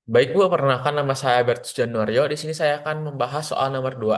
Baik Bu, perkenalkan nama saya Bertus Januario. Di sini saya akan membahas soal nomor 2.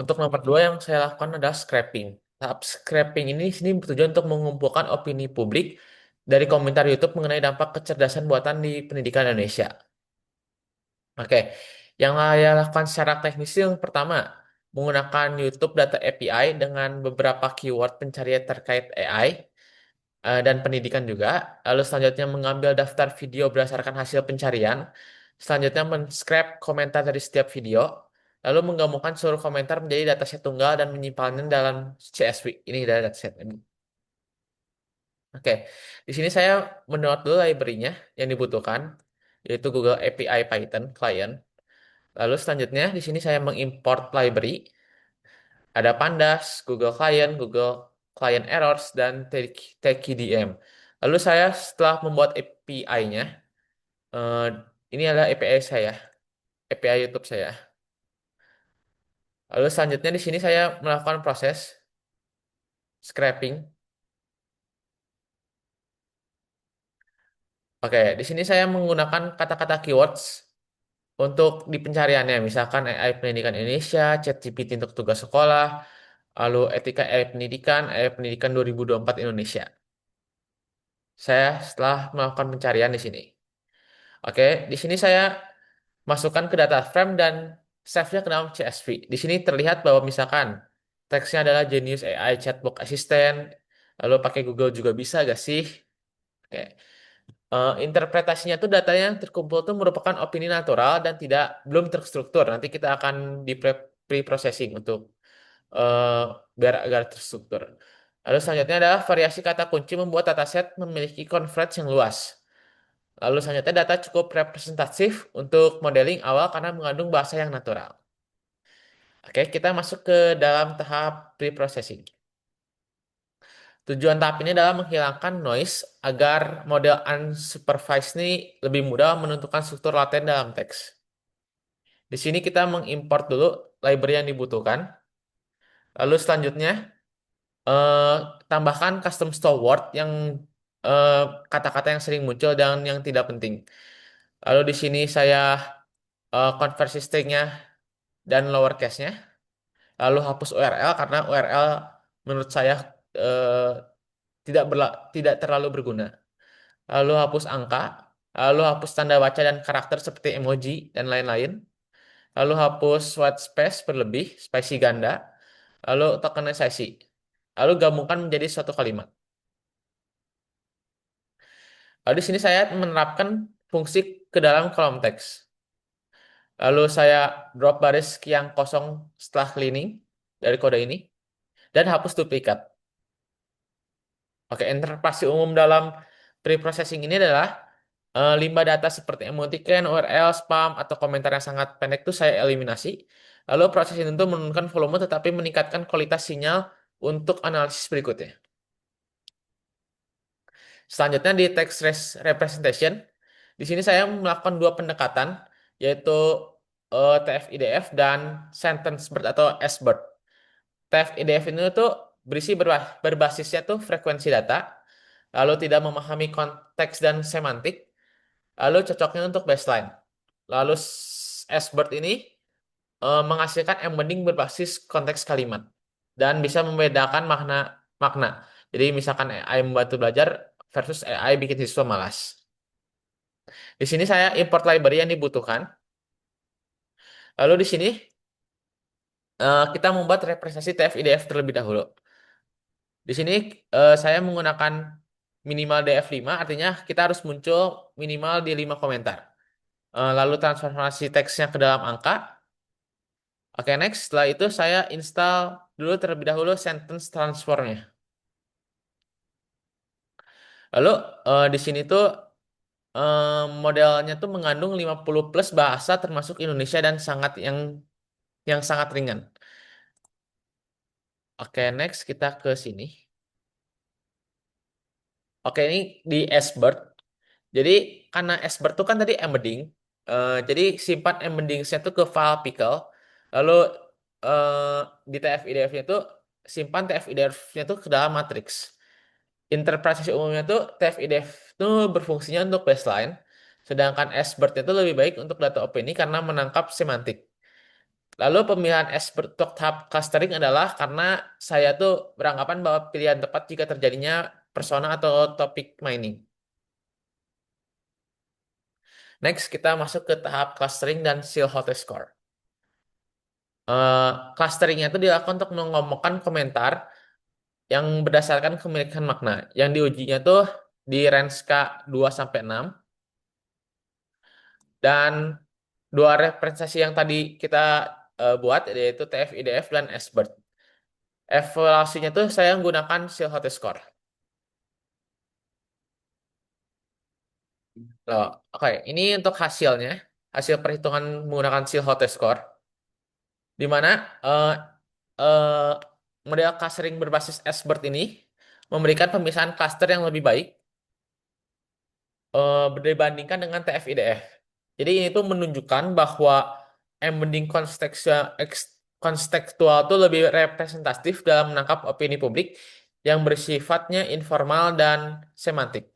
Untuk nomor 2 yang saya lakukan adalah scraping. Tahap scraping ini di sini bertujuan untuk mengumpulkan opini publik dari komentar YouTube mengenai dampak kecerdasan buatan di pendidikan Indonesia. Oke, yang saya lakukan secara teknis itu yang pertama, menggunakan YouTube Data API dengan beberapa keyword pencarian terkait AI dan pendidikan juga. Lalu selanjutnya mengambil daftar video berdasarkan hasil pencarian. Selanjutnya men-scrap komentar dari setiap video. Lalu menggabungkan seluruh komentar menjadi dataset tunggal dan menyimpannya dalam CSV. Ini adalah dataset. Oke, di sini saya mendownload dulu library-nya yang dibutuhkan, yaitu Google API Python Client. Lalu selanjutnya di sini saya mengimport library. Ada Pandas, Google Client, Google Client Errors, dan TKDM. Lalu saya setelah membuat API-nya, eh, ini adalah API saya, API YouTube saya. Lalu selanjutnya di sini saya melakukan proses scraping. Oke, di sini saya menggunakan kata-kata keywords untuk di pencariannya, misalkan AI Pendidikan Indonesia, ChatGPT untuk tugas sekolah, lalu etika AI Pendidikan 2024 Indonesia. Saya setelah melakukan pencarian di sini. Oke, di sini saya masukkan ke data frame dan save-nya ke dalam CSV. Di sini terlihat bahwa misalkan teksnya adalah Genius AI Chatbot Assistant, lalu pakai Google juga bisa gak sih? Oke. Interpretasinya tuh datanya yang terkumpul tuh merupakan opini natural dan belum terstruktur. Nanti kita akan di pre-processing untuk eh, biar agar terstruktur. Lalu selanjutnya adalah variasi kata kunci membuat dataset memiliki coverage yang luas. Lalu selanjutnya data cukup representatif untuk modeling awal karena mengandung bahasa yang natural. Oke, kita masuk ke dalam tahap pre-processing. Tujuan tahap ini adalah menghilangkan noise agar model unsupervised ini lebih mudah menentukan struktur laten dalam teks. Di sini kita mengimport dulu library yang dibutuhkan. Lalu selanjutnya eh, tambahkan custom store word yang eh, kata-kata yang sering muncul dan yang tidak penting. Lalu di sini saya konversi stringnya dan lowercase-nya. Lalu hapus URL karena URL menurut saya eh, tidak terlalu berguna. Lalu hapus angka, lalu hapus tanda baca dan karakter seperti emoji dan lain-lain. Lalu hapus white space berlebih, spasi ganda, lalu tokenisasi. Lalu gabungkan menjadi suatu kalimat. Lalu di sini saya menerapkan fungsi ke dalam kolom teks. Lalu saya drop baris yang kosong setelah cleaning dari kode ini dan hapus duplikat. Oke, interpretasi umum dalam pre-processing ini adalah limbah data seperti emoticon, URL, spam, atau komentar yang sangat pendek itu saya eliminasi. Lalu proses ini tentu menurunkan volume tetapi meningkatkan kualitas sinyal untuk analisis berikutnya. Selanjutnya di representation, di sini saya melakukan dua pendekatan, yaitu TF-IDF dan sentence bird atau S-bird. TF-IDF ini tuh berbasisnya tuh frekuensi data, lalu tidak memahami konteks dan semantik, lalu cocoknya untuk baseline. Lalu S-bird ini menghasilkan embedding berbasis konteks kalimat dan bisa membedakan makna makna. Jadi misalkan AI membantu belajar versus AI bikin siswa malas. Di sini saya import library yang dibutuhkan. Lalu di sini kita membuat representasi TF-IDF terlebih dahulu. Di sini saya menggunakan minimal DF5, artinya kita harus muncul minimal di 5 komentar. Lalu transformasi teksnya ke dalam angka. Oke, next. Setelah itu saya install dulu terlebih dahulu sentence transformnya. Lalu di sini tuh modelnya tuh mengandung 50 plus bahasa termasuk Indonesia dan yang sangat ringan. Oke, next kita ke sini. Oke, ini di SBIRD. Jadi karena SBIRD itu kan tadi embedding. Jadi simpan embedding-nya tuh ke file pickle. Lalu eh, di TF-IDF-nya tuh simpan TF-IDF-nya tuh ke dalam matriks. Interpretasi umumnya tuh TF-IDF tuh berfungsinya untuk baseline. Sedangkan S-BERT itu lebih baik untuk data opini karena menangkap semantik. Lalu pemilihan S-BERT untuk tahap clustering adalah karena saya tuh beranggapan bahwa pilihan tepat jika terjadinya persona atau topik mining. Next, kita masuk ke tahap clustering dan seal hottest score. Clusteringnya itu dilakukan untuk mengelompokkan komentar yang berdasarkan kemilikan makna. Yang diujinya tuh di range K 2 sampai 6 dan dua referensiasi yang tadi kita buat yaitu TF-IDF dan SBIRT. Evaluasinya tuh saya menggunakan seal hottest score. Loh, oke, ini untuk hasilnya, hasil perhitungan menggunakan seal hottest score, di mana eh, eh, model clustering berbasis SBIRT ini memberikan pemisahan cluster yang lebih baik dibandingkan dengan TF-IDF. Jadi ini tuh menunjukkan bahwa embedding kontekstual itu lebih representatif dalam menangkap opini publik yang bersifatnya informal dan semantik.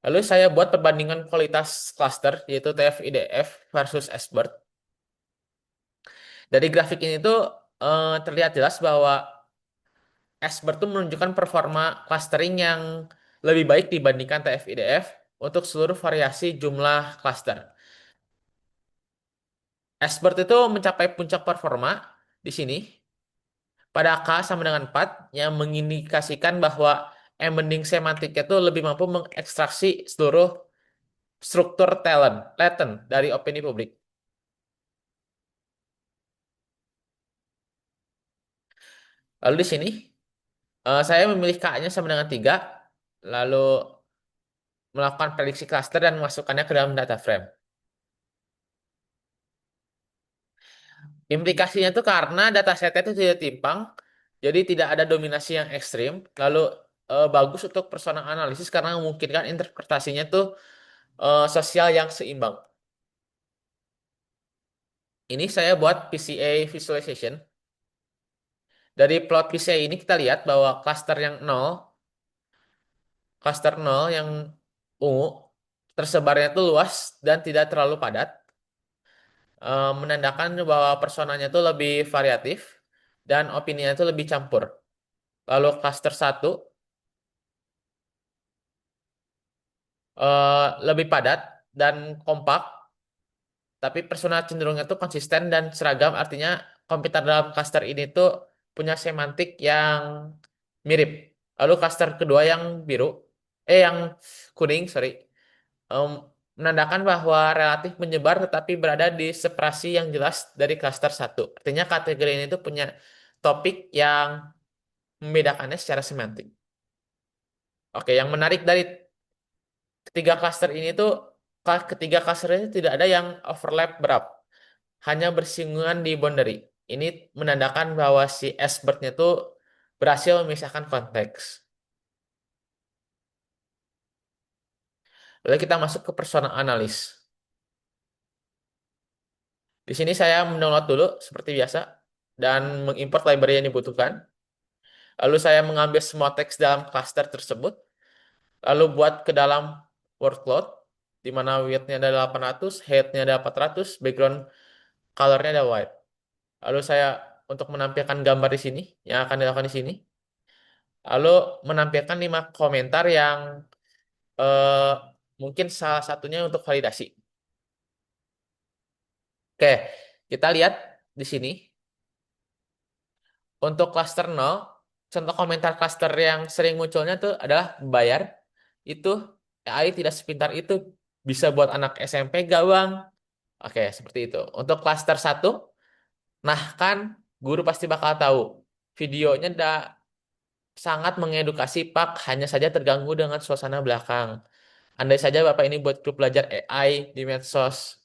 Lalu saya buat perbandingan kualitas cluster yaitu TF-IDF versus SBIRT. Dari grafik ini tuh terlihat jelas bahwa SBIRT tuh menunjukkan performa clustering yang lebih baik dibandingkan TF-IDF untuk seluruh variasi jumlah cluster. Expert itu mencapai puncak performa di sini pada K sama dengan 4 yang mengindikasikan bahwa embedding semantik itu lebih mampu mengekstraksi seluruh struktur latent dari opini publik. Lalu di sini saya memilih K-nya sama dengan 3 lalu melakukan prediksi cluster dan memasukkannya ke dalam data frame. Implikasinya itu karena datasetnya itu tidak timpang, jadi tidak ada dominasi yang ekstrim. Lalu bagus untuk persona analisis karena memungkinkan interpretasinya tuh sosial yang seimbang. Ini saya buat PCA visualization. Dari plot PCA ini kita lihat bahwa cluster nol yang ungu, tersebarnya itu luas dan tidak terlalu padat, menandakan bahwa personanya itu lebih variatif dan opininya itu lebih campur. Lalu cluster satu lebih padat dan kompak, tapi persona cenderungnya tuh konsisten dan seragam. Artinya komputer dalam cluster ini tuh punya semantik yang mirip. Lalu cluster kedua yang yang kuning, sorry, em, menandakan bahwa relatif menyebar tetapi berada di separasi yang jelas dari cluster satu. Artinya kategori ini tuh punya topik yang membedakannya secara semantik. Oke, yang menarik dari ketiga cluster ini tuh ketiga cluster ini tidak ada yang overlap berat, hanya bersinggungan di boundary. Ini menandakan bahwa si S-BERT-nya tuh berhasil memisahkan konteks. Lalu kita masuk ke persona analis. Di sini saya mendownload dulu seperti biasa dan mengimport library yang dibutuhkan. Lalu saya mengambil semua teks dalam cluster tersebut, lalu buat ke dalam word cloud di mana width-nya ada 800, height-nya ada 400, background color-nya ada white. Lalu saya untuk menampilkan gambar di sini yang akan dilakukan di sini. Lalu menampilkan 5 komentar yang eh, mungkin salah satunya untuk validasi. Oke, kita lihat di sini. Untuk cluster nol, contoh komentar cluster yang sering munculnya tuh adalah bayar. Itu AI tidak sepintar itu. Bisa buat anak SMP gawang. Oke, seperti itu. Untuk cluster satu, nah kan guru pasti bakal tahu. Videonya sangat mengedukasi Pak, hanya saja terganggu dengan suasana belakang. Andai saja Bapak ini buat grup belajar AI di medsos.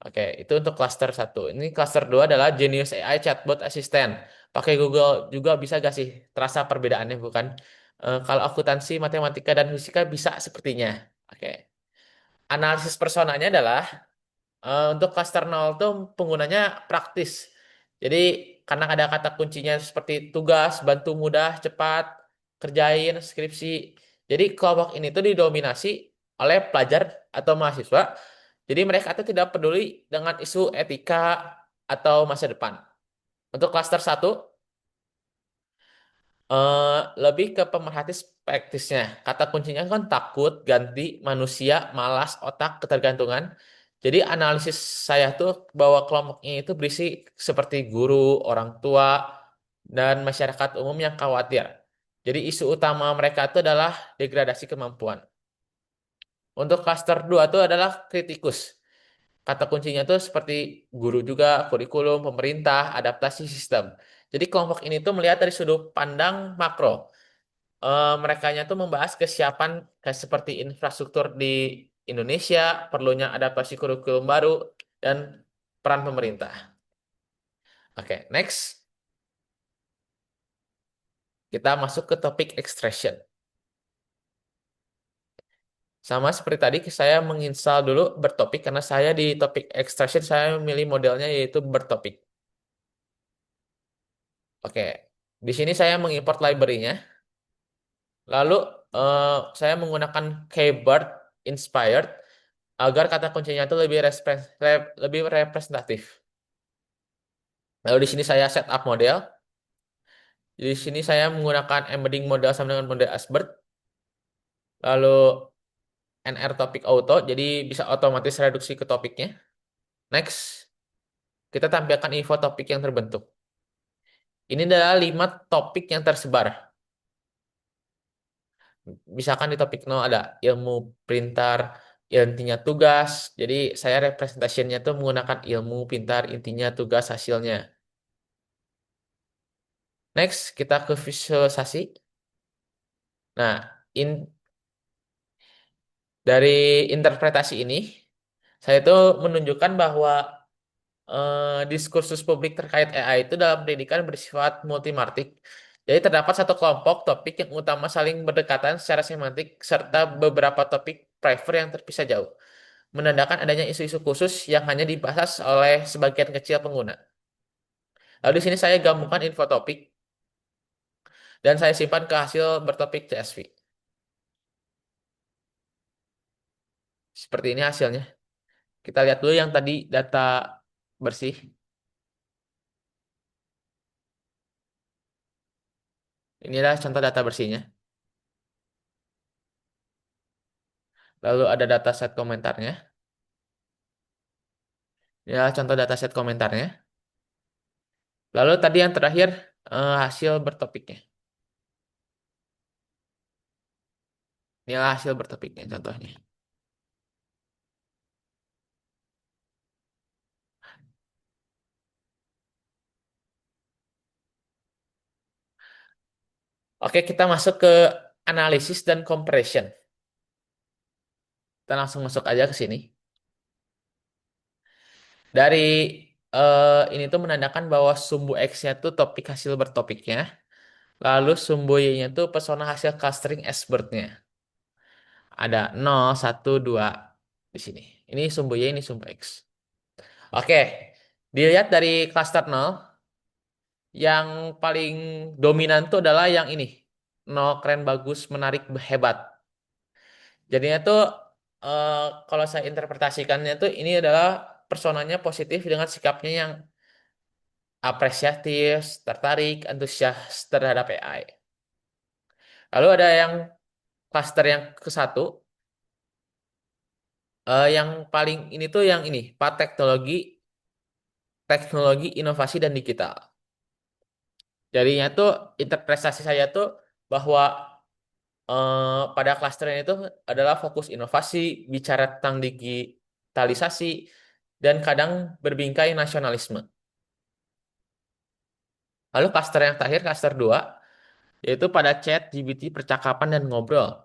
Oke, itu untuk cluster satu. Ini cluster 2 adalah Genius AI Chatbot Assistant. Pakai Google juga bisa gak sih? Terasa perbedaannya bukan? Kalau akuntansi, matematika, dan fisika bisa sepertinya. Oke. Analisis personanya adalah untuk cluster 0 tuh penggunanya praktis. Jadi karena ada kata kuncinya seperti tugas, bantu mudah, cepat, kerjain, skripsi. Jadi kelompok ini tuh didominasi oleh pelajar atau mahasiswa. Jadi mereka itu tidak peduli dengan isu etika atau masa depan. Untuk klaster satu eh, lebih ke pemerhati praktisnya. Kata kuncinya kan takut, ganti, manusia, malas, otak, ketergantungan. Jadi analisis saya tuh bahwa kelompoknya itu berisi seperti guru, orang tua, dan masyarakat umum yang khawatir. Jadi isu utama mereka itu adalah degradasi kemampuan. Untuk klaster 2 itu adalah kritikus. Kata kuncinya itu seperti guru juga, kurikulum, pemerintah, adaptasi sistem. Jadi kelompok ini tuh melihat dari sudut pandang makro. Merekanya tuh membahas kesiapan kayak seperti infrastruktur di Indonesia, perlunya adaptasi kurikulum baru, dan peran pemerintah. Oke, next. Kita masuk ke topik extraction. Sama seperti tadi, saya menginstal dulu bertopik karena saya di topik extraction saya memilih modelnya yaitu bertopik. Oke, di sini saya mengimport library-nya. Lalu saya menggunakan keyword inspired agar kata kuncinya itu lebih representatif. Lalu di sini saya setup model. Di sini saya menggunakan embedding model sama dengan model Asbert. Lalu NR topik auto, jadi bisa otomatis reduksi ke topiknya. Next, kita tampilkan info topik yang terbentuk. Ini adalah 5 topik yang tersebar. Misalkan di topik 0 ada ilmu pintar, intinya tugas. Jadi saya representationnya tuh menggunakan ilmu pintar, intinya tugas, hasilnya. Next, kita ke visualisasi. Nah, dari interpretasi ini, saya itu menunjukkan bahwa diskursus publik terkait AI itu dalam pendidikan bersifat multimartik. Jadi terdapat satu kelompok topik yang utama saling berdekatan secara semantik serta beberapa topik primer yang terpisah jauh, menandakan adanya isu-isu khusus yang hanya dibahas oleh sebagian kecil pengguna. Lalu di sini saya gabungkan info topik dan saya simpan ke hasil bertopik CSV. Seperti ini hasilnya. Kita lihat dulu yang tadi data bersih. Ini adalah contoh data bersihnya. Lalu ada dataset komentarnya. Ini adalah contoh dataset komentarnya. Lalu tadi yang terakhir hasil bertopiknya. Ini adalah hasil bertopiknya contohnya. Oke, kita masuk ke analisis dan comparison. Kita langsung masuk aja ke sini. Dari ini tuh menandakan bahwa sumbu X-nya tuh topik hasil bertopiknya. Lalu sumbu Y-nya tuh pesona hasil clustering S-BERT-nya. Ada 0, 1, 2 di sini. Ini sumbu Y, ini sumbu X. Oke, dilihat dari cluster 0, yang paling dominan tuh adalah yang ini. 0 keren, bagus, menarik, hebat. Jadinya tuh eh, kalau saya interpretasikannya tuh ini adalah personanya positif dengan sikapnya yang apresiatif, tertarik, antusias terhadap AI. Lalu ada yang cluster yang ke satu, yang paling ini tuh yang ini, Pak teknologi, teknologi, inovasi dan digital. Jadinya tuh interpretasi saya tuh bahwa pada klaster ini tuh adalah fokus inovasi, bicara tentang digitalisasi, dan kadang berbingkai nasionalisme. Lalu klaster yang terakhir, klaster 2 yaitu pada chat, GPT, percakapan, dan ngobrol.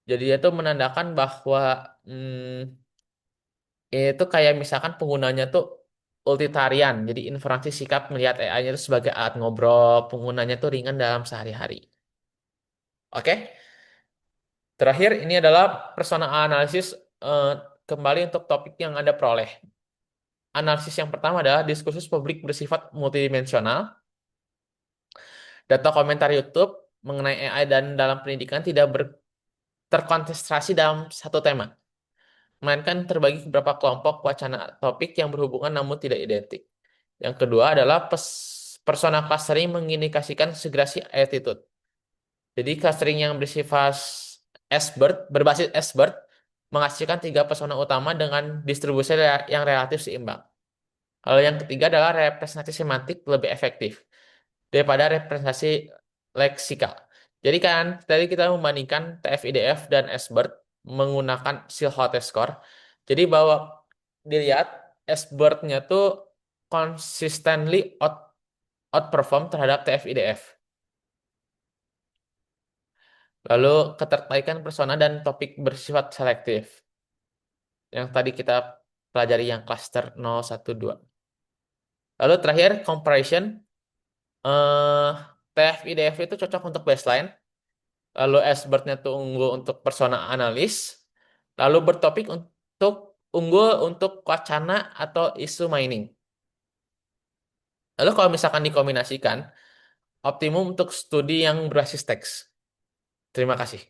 Jadi itu menandakan bahwa itu kayak misalkan penggunanya tuh utilitarian. Jadi inferensi sikap melihat AI-nya itu sebagai alat ngobrol, penggunanya tuh ringan dalam sehari-hari. Oke, terakhir ini adalah persona analisis eh, kembali untuk topik yang Anda peroleh. Analisis yang pertama adalah diskursus publik bersifat multidimensional. Data komentar YouTube mengenai AI dan dalam pendidikan tidak terkonsentrasi dalam satu tema, melainkan terbagi ke beberapa kelompok wacana topik yang berhubungan namun tidak identik. Yang kedua adalah persona clustering mengindikasikan segregasi attitude. Jadi clustering yang bersifat berbasis S-Bird, menghasilkan tiga persona utama dengan distribusi yang relatif seimbang. Lalu yang ketiga adalah representasi semantik lebih efektif daripada representasi leksikal. Jadi kan tadi kita membandingkan TF-IDF dan S-Bird menggunakan Silhouette score. Jadi bahwa dilihat S-Bird-nya tuh consistently outperform terhadap TF-IDF. Lalu ketertarikan persona dan topik bersifat selektif. Yang tadi kita pelajari yang cluster 012. Lalu terakhir comparison. eh TF-IDF itu cocok untuk baseline. Lalu S-Bird-nya tuh unggul untuk persona analis. Lalu bertopik untuk unggul untuk wacana atau isu mining. Lalu kalau misalkan dikombinasikan, optimum untuk studi yang berbasis teks. Terima kasih.